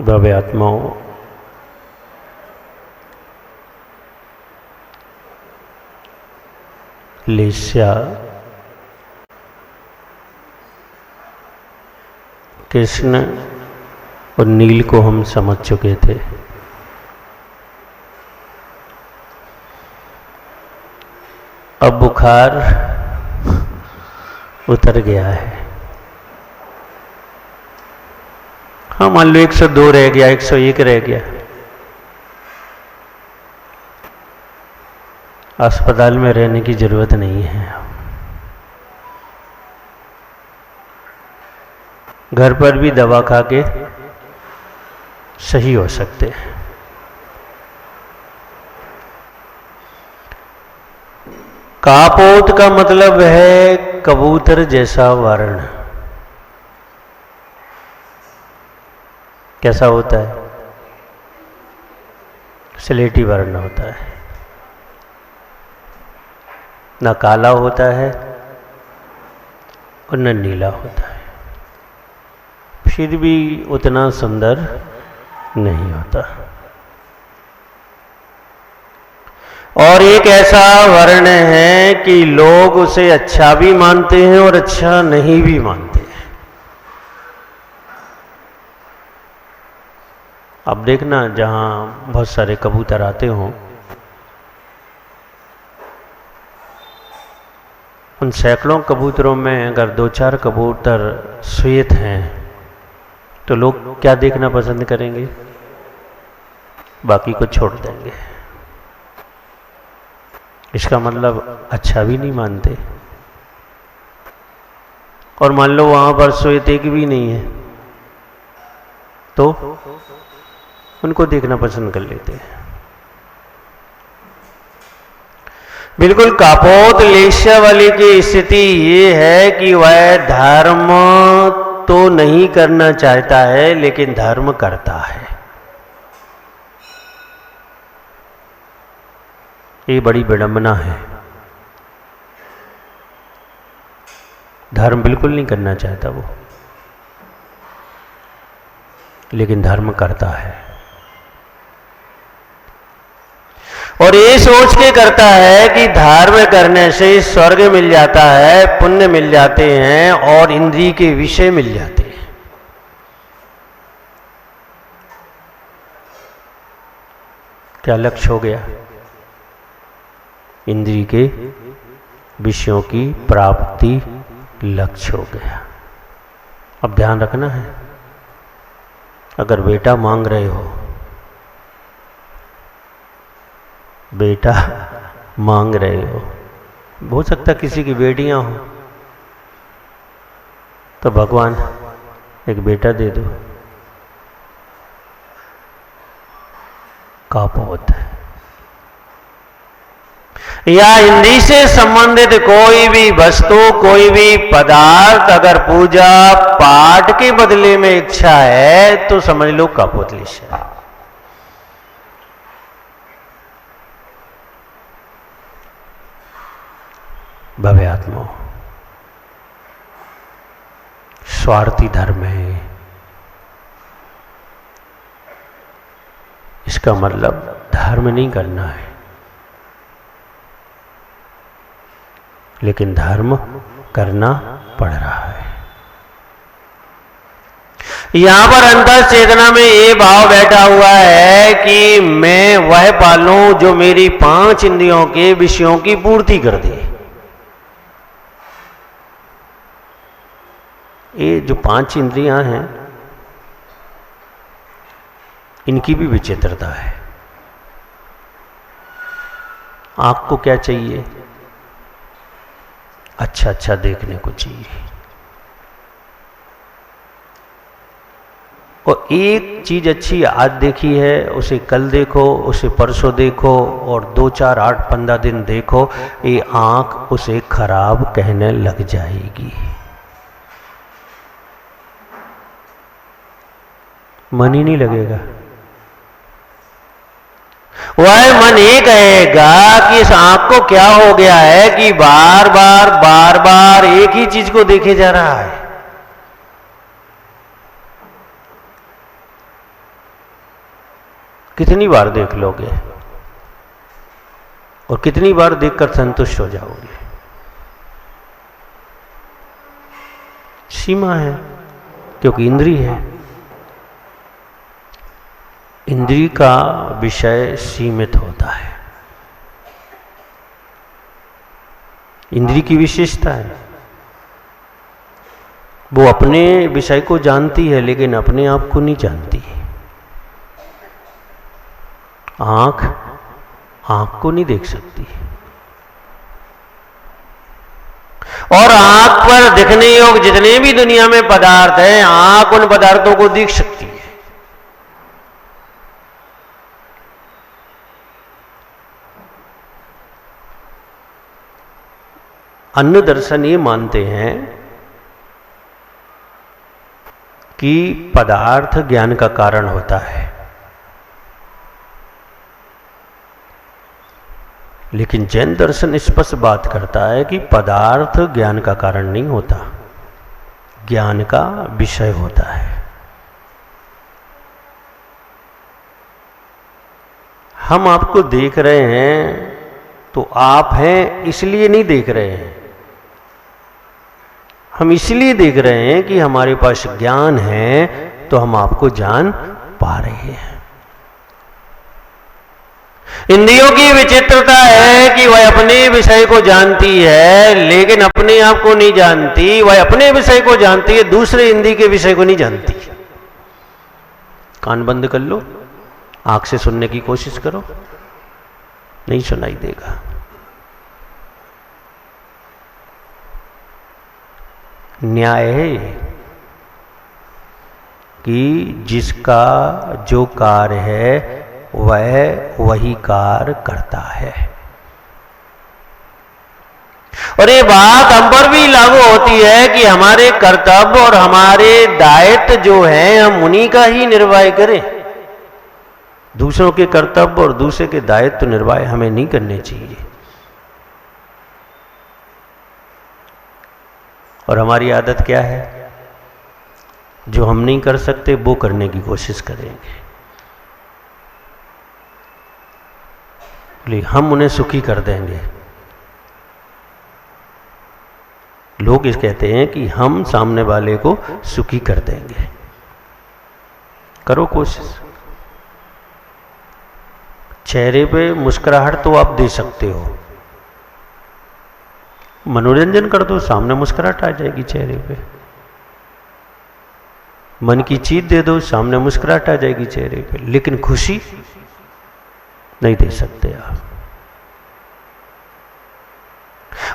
भव्य आत्माओं, लेस्या, कृष्ण और नील को हम समझ चुके थे। अब बुखार उतर गया है। हाँ, मान लो 102 रह गया, 101 रह गया। अस्पताल में रहने की जरूरत नहीं है। घर पर भी दवा खा के सही हो सकते हैं। कापोत का मतलब है कबूतर जैसा वर्ण। कैसा होता है? स्लेटी वर्ण होता है, ना काला होता है और न नीला होता है, फिर भी उतना सुंदर नहीं होता। और एक ऐसा वर्ण है कि लोग उसे अच्छा भी मानते हैं और अच्छा नहीं भी मानते हैं। अब देखना, जहां बहुत सारे कबूतर आते हों, उन सैकड़ों कबूतरों में अगर 2-4 कबूतर श्वेत हैं तो लोग क्या देखना पसंद करेंगे? बाकी को छोड़ देंगे। इसका मतलब अच्छा भी नहीं मानते। और मान लो वहां पर श्वेत एक भी नहीं है तो उनको देखना पसंद कर लेते हैं। बिल्कुल कापोत लेस्या वाली की स्थिति ये है कि वह धर्म तो नहीं करना चाहता है लेकिन धर्म करता है। ये बड़ी विडंबना है। धर्म बिल्कुल नहीं करना चाहता वो, लेकिन धर्म करता है। और ये सोच के करता है कि धर्म करने से स्वर्ग मिल जाता है, पुण्य मिल जाते हैं और इंद्रिय के विषय मिल जाते हैं। क्या लक्ष्य हो गया? इंद्रिय के विषयों की प्राप्ति लक्ष्य हो गया। अब ध्यान रखना है, अगर बेटा मांग रहे हो, बेटा मांग रहे हो सकता किसी की बेटियां हो, तो भगवान एक बेटा दे दो। कापोत या इंद्रिय से संबंधित कोई भी वस्तु, कोई भी पदार्थ अगर पूजा पाठ के बदले में इच्छा है तो समझ लो कापोत लेस्या। भव्य आत्मा स्वार्थी धर्म है। इसका मतलब धर्म नहीं करना है, लेकिन धर्म करना पड़ रहा है। यहां पर अंतर चेतना में ये भाव बैठा हुआ है कि मैं वह पालूं जो मेरी 5 इंद्रियों के विषयों की पूर्ति कर दे। ये जो 5 इंद्रियां हैं, इनकी भी विचित्रता है। आंख को क्या चाहिए? अच्छा अच्छा देखने को चाहिए। और एक चीज अच्छी आज देखी है, उसे कल देखो, उसे परसों देखो और 2, 4, 8, 15 दिन देखो, ये आंख उसे खराब कहने लग जाएगी। मन ही नहीं लगेगा। वह मन ये कहेगा कि इस आंख को क्या हो गया है कि बार बार एक ही चीज को देखे जा रहा है। कितनी बार देख लोगे और कितनी बार देखकर संतुष्ट हो जाओगे? सीमा है, क्योंकि इंद्रिय है। इंद्रिय का विषय सीमित होता है। इंद्रिय की विशेषता है, वो अपने विषय को जानती है लेकिन अपने आप को नहीं जानती। आंख को नहीं देख सकती, और आंख पर दिखने योग्य जितने भी दुनिया में पदार्थ हैं, आंख उन पदार्थों को देख सकती है। अन्य दर्शन ये मानते हैं कि पदार्थ ज्ञान का कारण होता है, लेकिन जैन दर्शन स्पष्ट बात करता है कि पदार्थ ज्ञान का कारण नहीं होता, ज्ञान का विषय होता है। हम आपको देख रहे हैं तो आप हैं इसलिए नहीं देख रहे हैं, हम इसलिए देख रहे हैं कि हमारे पास ज्ञान है तो हम आपको जान पा रहे हैं। इंद्रियों की विचित्रता है कि वह अपने विषय को जानती है लेकिन अपने आप को नहीं जानती। वह अपने विषय को जानती है, दूसरे इंद्रिय के विषय को नहीं जानती। कान बंद कर लो, आंख से सुनने की कोशिश करो, नहीं सुनाई देगा। न्याय है ये कि जिसका जो कार्य है वह वही कार्य करता है। और ये बात हम पर भी लागू होती है कि हमारे कर्तव्य और हमारे दायित्व जो हैं हम उन्हीं का ही निर्वाह करें। दूसरों के कर्तव्य और दूसरे के दायित्व निर्वाह हमें नहीं करने चाहिए। और हमारी आदत क्या है? जो हम नहीं कर सकते वो करने की कोशिश करेंगे, लेकिन हम उन्हें सुखी कर देंगे। लोग इस कहते हैं कि हम सामने वाले को सुखी कर देंगे। करो कोशिश। चेहरे पे मुस्कुराहट तो आप दे सकते हो, मनोरंजन कर दो, सामने मुस्कुराहट आ जाएगी चेहरे पे। मन की चीज दे दो, सामने मुस्कुराहट आ जाएगी चेहरे पे, लेकिन खुशी नहीं दे सकते आप।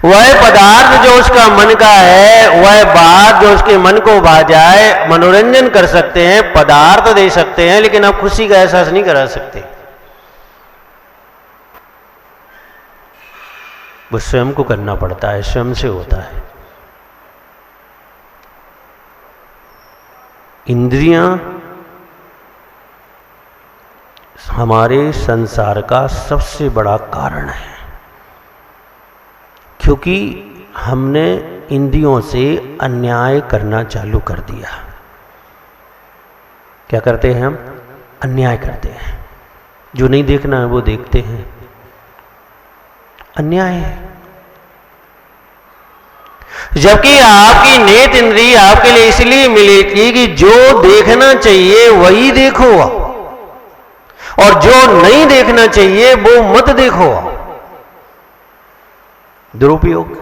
वह पदार्थ जो उसका मन का है, वह बात जो उसके मन को भा जाए, मनोरंजन कर सकते हैं, पदार्थ दे सकते हैं, लेकिन आप खुशी का एहसास नहीं करा सकते। वो स्वयं को करना पड़ता है, स्वयं से होता है। इंद्रियां हमारे संसार का सबसे बड़ा कारण है, क्योंकि हमने इंद्रियों से अन्याय करना चालू कर दिया। क्या करते हैं हम? अन्याय करते हैं। जो नहीं देखना है वो देखते हैं, अन्याय है। जबकि आपकी नेत्र इंद्रिय आपके लिए इसलिए मिलेगी कि जो देखना चाहिए वही देखो, और जो नहीं देखना चाहिए वो मत देखो। दुरुपयोग।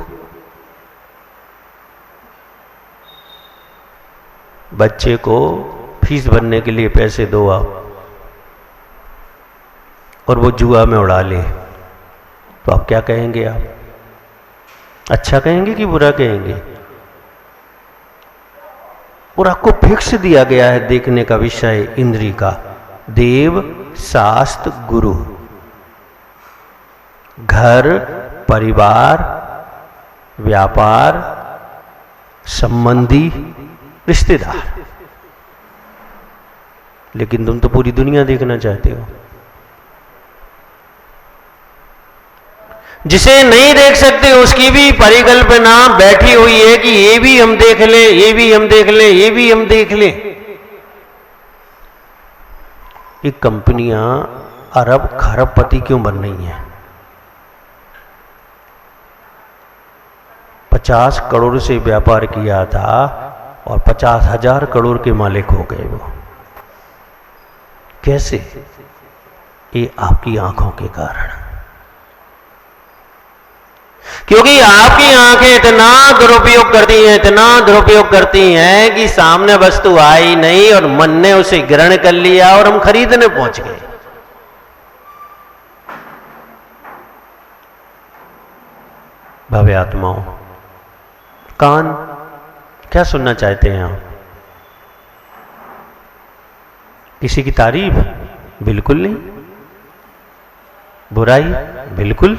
बच्चे को फीस भरने के लिए पैसे दो आप, और वो जुआ में उड़ा ले, तो आप क्या कहेंगे? आप अच्छा कहेंगे कि बुरा कहेंगे? और आपको फिक्स दिया गया है देखने का विषय इंद्रिय का, देव, शास्त्र, गुरु, घर, परिवार, व्यापार, संबंधी, रिश्तेदार। लेकिन तुम तो पूरी दुनिया देखना चाहते हो। जिसे नहीं देख सकते उसकी भी परिकल्पना बैठी हुई है कि ये भी हम देख लें, ये भी हम देख लें, ये भी हम देख लें। ये कंपनियां अरब खरबपति क्यों बन रही हैं? 50 करोड़ से व्यापार किया था और 50,000 करोड़ के मालिक हो गए वो। कैसे? ये आपकी आंखों के कारण। क्योंकि आपकी आंखें इतना दुरुपयोग करती हैं, इतना दुरुपयोग करती हैं कि सामने वस्तु आई नहीं और मन ने उसे ग्रहण कर लिया और हम खरीदने पहुंच गए। भव्य आत्माओं, कान क्या सुनना चाहते हैं आप? किसी की तारीफ? बिल्कुल नहीं। बुराई? बिल्कुल।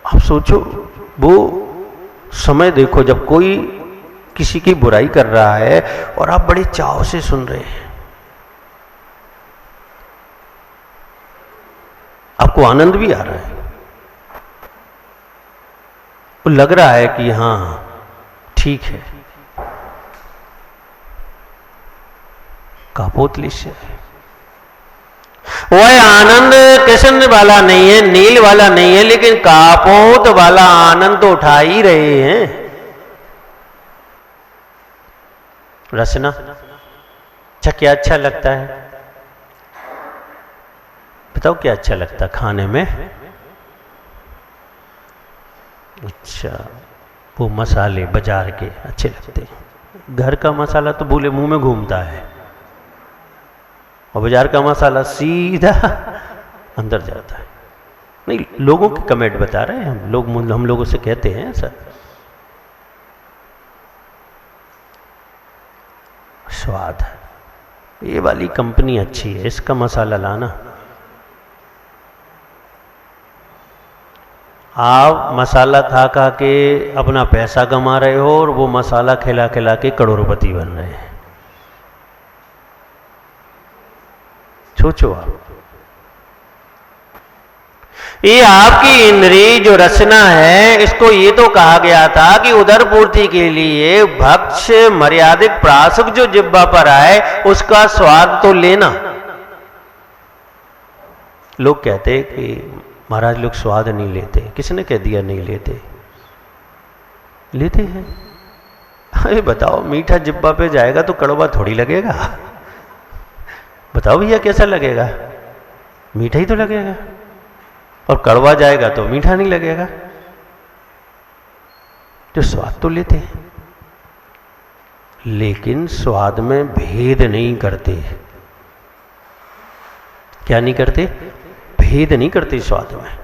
आप सोचो, वो समय देखो जब कोई किसी की बुराई कर रहा है और आप बड़े चाव से सुन रहे हैं, आपको आनंद भी आ रहा है, वो लग रहा है कि हाँ ठीक है। कापोतलिश है। वह आनंद कृष्ण वाला नहीं है, नील वाला नहीं है, लेकिन कापोत वाला आनंद तो उठा ही रहे हैं। रसना अच्छा, क्या अच्छा लगता है? बताओ क्या अच्छा लगता है खाने में? अच्छा, वो मसाले बाजार के अच्छे लगते हैं। घर का मसाला तो भूले मुंह में घूमता है और बाजार का मसाला सीधा अंदर जाता है। नहीं, लोगों के कमेंट बता रहे हैं हम लोगों से कहते हैं ऐसा। स्वाद, ये वाली कंपनी अच्छी है, इसका मसाला लाना। आप मसाला खा खा के अपना पैसा कमा रहे हो और वो मसाला खिला खिला के करोड़पति बन रहे हैं। सोचो आप, ये आपकी इंद्री जो रचना है, इसको ये तो कहा गया था कि उदर पूर्ति के लिए भक्ष्य मर्यादिक प्रासुक जो जिह्वा पर आए उसका स्वाद तो लेना। लोग कहते कि महाराज लोग स्वाद नहीं लेते। किसने कह दिया नहीं लेते? लेते हैं। अरे बताओ, मीठा जिब्बा पे जाएगा तो कड़वा थोड़ी लगेगा। बताओ भैया कैसा लगेगा? मीठा ही तो लगेगा। और कड़वा जाएगा तो मीठा नहीं लगेगा। तो स्वाद तो लेते हैं, लेकिन स्वाद में भेद नहीं करते। क्या नहीं करते? भेद नहीं करते स्वाद में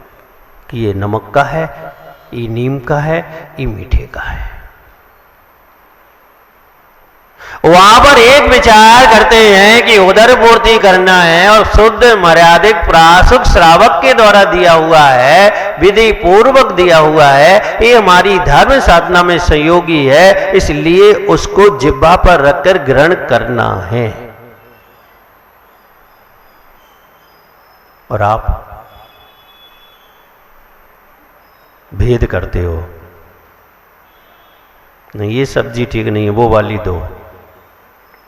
कि ये नमक का है, ये नीम का है, ये मीठे का है। वहां पर एक विचार करते हैं कि उदर पूर्ति करना है और शुद्ध मर्यादिक प्रासुक श्रावक के द्वारा दिया हुआ है, विधि पूर्वक दिया हुआ है, ये हमारी धर्म साधना में सहयोगी है, इसलिए उसको जिह्वा पर रखकर ग्रहण करना है। और आप भेद करते हो, नहीं ये सब्जी ठीक नहीं है, वो वाली दो।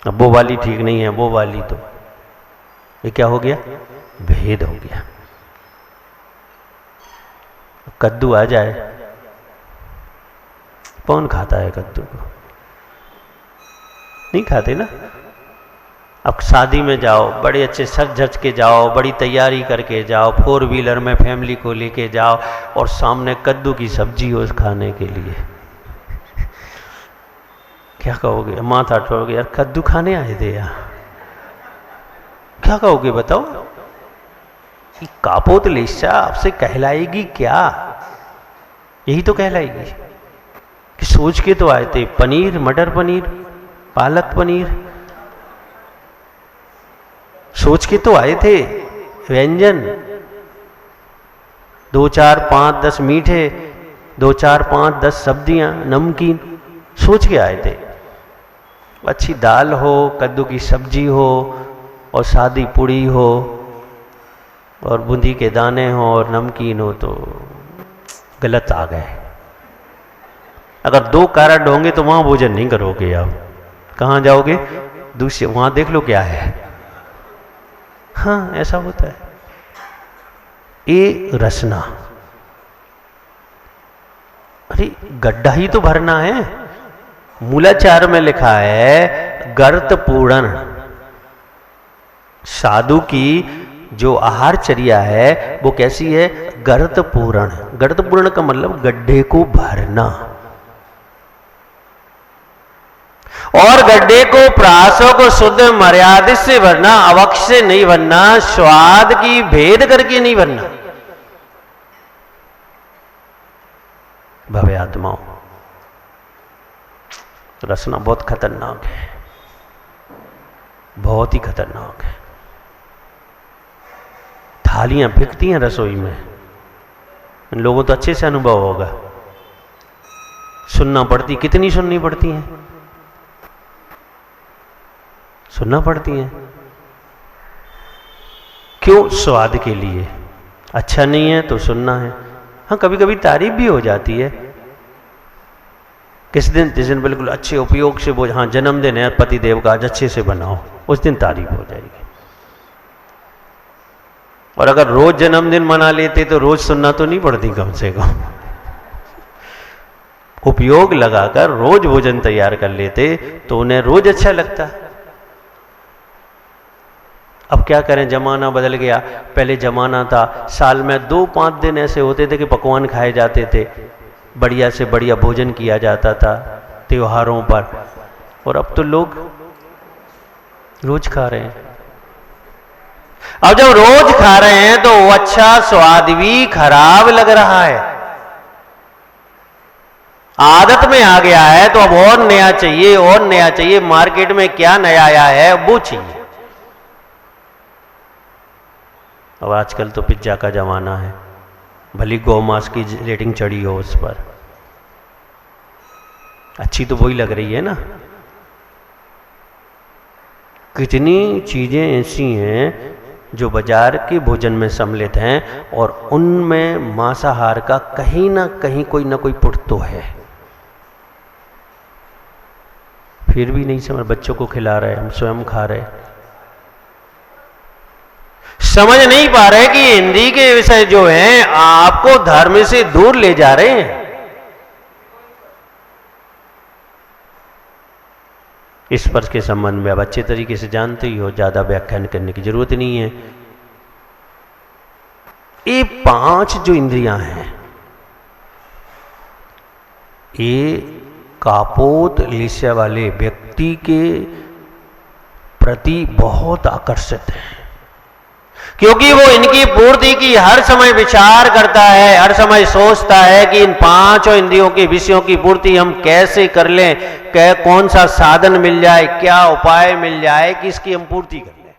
अब वो वाली ठीक नहीं है, वो वाली दो। ये क्या हो गया? भेद हो गया। कद्दू आ जाए, कौन खाता है कद्दू को? नहीं खाते ना। अब शादी में जाओ, बड़े अच्छे सज धज के जाओ, बड़ी तैयारी करके जाओ, 4 व्हीलर में फैमिली को लेके जाओ और सामने कद्दू की सब्जी हो खाने के लिए, क्या कहोगे? माथा ठोकोगे, यार कद्दू खाने आए थे यार। क्या कहोगे बताओ? कापोतलिशा आपसे कहलाएगी क्या? यही तो कहलाएगी कि सोच के तो आए थे पनीर, मटर पनीर, पालक पनीर, सोच के तो आए थे व्यंजन। 2, 4, 5, 10 मीठे, 2, 4, 5, 10 सब्जियां, नमकीन, सोच के आए थे। अच्छी दाल हो, कद्दू की सब्जी हो और सादी पूड़ी हो और बूंदी के दाने हो और नमकीन हो, तो गलत आ गए। अगर 2 कारड होंगे तो वहां भोजन नहीं करोगे आप। कहाँ जाओगे? दूसरे वहां देख लो क्या है। हाँ ऐसा होता है। ये रसना, अरे गड्ढा ही तो भरना है। मूलाचार में लिखा है गर्त पूरण। साधु की जो आहारचर्या है वो कैसी है? गर्त पूरण। गर्त पूरण का मतलब गड्ढे को भरना, और गड्ढे को प्रासों को शुद्ध मर्यादित से भरना, अवक्ष से नहीं भरना, स्वाद की भेद करके नहीं भरना। भव्य आत्माओं, रसना बहुत खतरनाक है, बहुत ही खतरनाक है। थालियां बिकती हैं रसोई में, इन लोगों तो अच्छे से अनुभव होगा। सुनना पड़ती, कितनी सुननी पड़ती हैं? सुनना पड़ती हैं। क्यों? स्वाद के लिए। अच्छा नहीं है तो सुनना है। हाँ कभी कभी तारीफ भी हो जाती है। किस दिन, जिस दिन बिल्कुल अच्छे उपयोग से वो, हाँ जन्मदिन है पति देव का, आज अच्छे से बनाओ, उस दिन तारीफ हो जाएगी। और अगर रोज जन्मदिन मना लेते तो रोज सुनना तो नहीं पड़ती कम से कम। उपयोग लगाकर रोज भोजन तैयार कर लेते तो उन्हें रोज अच्छा लगता। अब क्या करें, जमाना बदल गया। पहले जमाना था साल में 2-5 दिन ऐसे होते थे कि पकवान खाए जाते थे, बढ़िया से बढ़िया भोजन किया जाता था त्योहारों पर, और अब तो लोग रोज खा रहे हैं। अब जब रोज खा रहे हैं तो अच्छा स्वाद भी खराब लग रहा है, आदत में आ गया है। तो अब और नया चाहिए, और नया चाहिए। मार्केट में क्या नया आया है वो चाहिए। अब आजकल तो पिज्जा का जमाना है, भली गौ मांस की रेटिंग चढ़ी हो उस पर, अच्छी तो वही लग रही है ना। कितनी चीजें ऐसी हैं जो बाजार के भोजन में सम्मिलित हैं और उनमें मांसाहार का कहीं ना कहीं कोई ना कोई पुट तो है। फिर भी नहीं समझ, बच्चों को खिला रहे, हम स्वयं खा रहे, समझ नहीं पा रहे कि हिंदी के विषय जो हैं आपको धर्म से दूर ले जा रहे हैं। इस पर के संबंध में आप अच्छे तरीके से जानते ही हो, ज्यादा व्याख्यान करने की जरूरत नहीं है। ये 5 जो इंद्रियां हैं, ये कापोत लिस्या वाले व्यक्ति के प्रति बहुत आकर्षित है, क्योंकि वो इनकी पूर्ति की हर समय विचार करता है, हर समय सोचता है कि इन 5 इंद्रियों के विषयों की पूर्ति हम कैसे कर लें, कौन सा साधन मिल जाए, क्या उपाय मिल जाए कि इसकी हम पूर्ति कर लें।